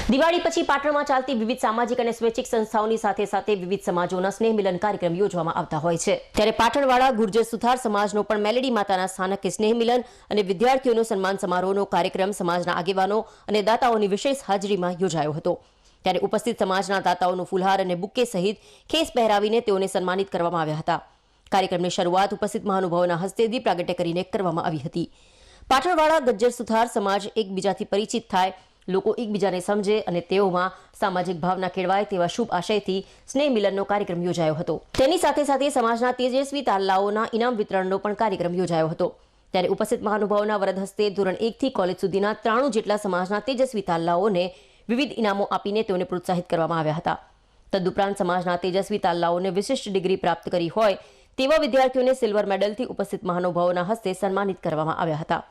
દિવાળી પછી પાટણમાં ચાલતી વિવિધ સામાજિક અને સ્વૈચ્છિક સંસ્થાઓની સાથે વિવિધ સમાજોના સ્નેહ મિલન કાર્યક્રમ યોજવામાં આવતા હોય છે। ત્યારે પાટણવાળા ગુર્જર સુથાર સમાજનો પણ મેલેડી માતાના સ્થાનકે સ્નેહ મિલન અને વિદ્યાર્થીઓનો સન્માન સમારોહનો કાર્યક્રમ સમાજના આગેવાનો અને દાતાઓની વિશેષ હાજરીમાં યોજાયો હતો। ત્યારે ઉપસ્થિત સમાજના દાતાઓનું ફૂલહાર અને બુક્કે સહિત ખેસ પહેરાવીને તેઓને સન્માનિત કરવામાં આવ્યા હતા। કાર્યક્રમની શરૂઆત ઉપસ્થિત મહાનુભાવોના હસ્તે દીપ પ્રાગટ્ય કરીને કરવામાં આવી હતી। પાટણવાળા ગજ્જર સુથાર સમાજ એકબીજાથી પરિચિત થાય, લોકો એકબીજાને સમજે અને તેઓમાં સામાજિક ભાવના કેળવાય તેવા શુભ આશયથી સ્નેહ મિલનનો કાર્યક્રમ યોજાયો હતો। તેની સાથે સમાજના તેજસ્વી તાલાઓના ઇનામ વિતરણનો પણ કાર્યક્રમ યોજાયો હતો। ત્યારે ઉપસ્થિત મહાનુભાવોના વરદ હસ્તે ધોરણ 1 થી કોલેજ સુધીના 93 જેટલા સમાજના તેજસ્વી તાલાઓને વિવિધ ઇનામો આપીને તેઓને પ્રોત્સાહિત કરવામાં આવ્યા હતા। તદુપરાંત સમાજના તેજસ્વી તાલાઓને વિશિષ્ટ ડિગ્રી પ્રાપ્ત કરી હોય તેવા વિદ્યાર્થીઓને સિલ્વર મેડલથી ઉપસ્થિત મહાનુભાવોના હસ્તે સન્માનિત કરવામાં આવ્યા હતા।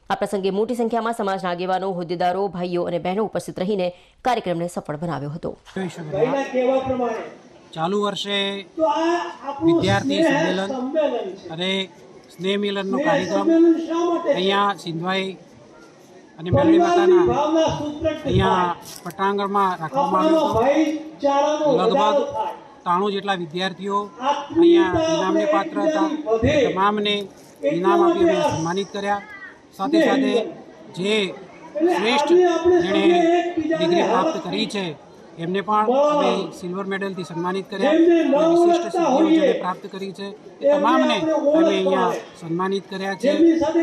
આ પ્રસંગે મોટી સંખ્યામાં સમાજના આગેવાનો, હોદ્દેદારો, ભાઈઓ અને બહેનો ઉપસ્થિત રહીને કાર્યક્રમને સફળ બનાવ્યો હતો। ચાલુ વર્ષે વિદ્યાર્થી સંમેલન અને સ્નેહ મિલનનો કાર્યક્રમ અહીંયા સિંધવાઈ અને મેલડી માતાના અહીંયા પટાંગણમાં રાખવામાં આવ્યો હતો। લગભગ 93 જેટલા વિદ્યાર્થીઓ અહીંયા ઇનામને પાત્ર હતા। તમામને ઇનામ આપી અમે સન્માનિત કર્યા। સાથે જે શ્રેષ્ઠ જેણે ડિગ્રી પ્રાપ્ત કરી છે એમને પણ અમે સિલ્વર મેડલથી સન્માનિત કર્યા। વિશિષ્ટ સિદ્ધિઓ જેણે પ્રાપ્ત કરી છે એ તમામને અમે અહીંયા સન્માનિત કર્યા છે।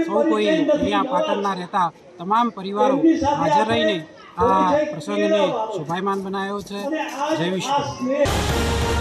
સૌ કોઈ અહીંયા પાટણના રહેતા તમામ પરિવારો હાજર રહીને આ પ્રસંગને શોભાયમાન બનાવ્યો છે। જય વિશ્વ।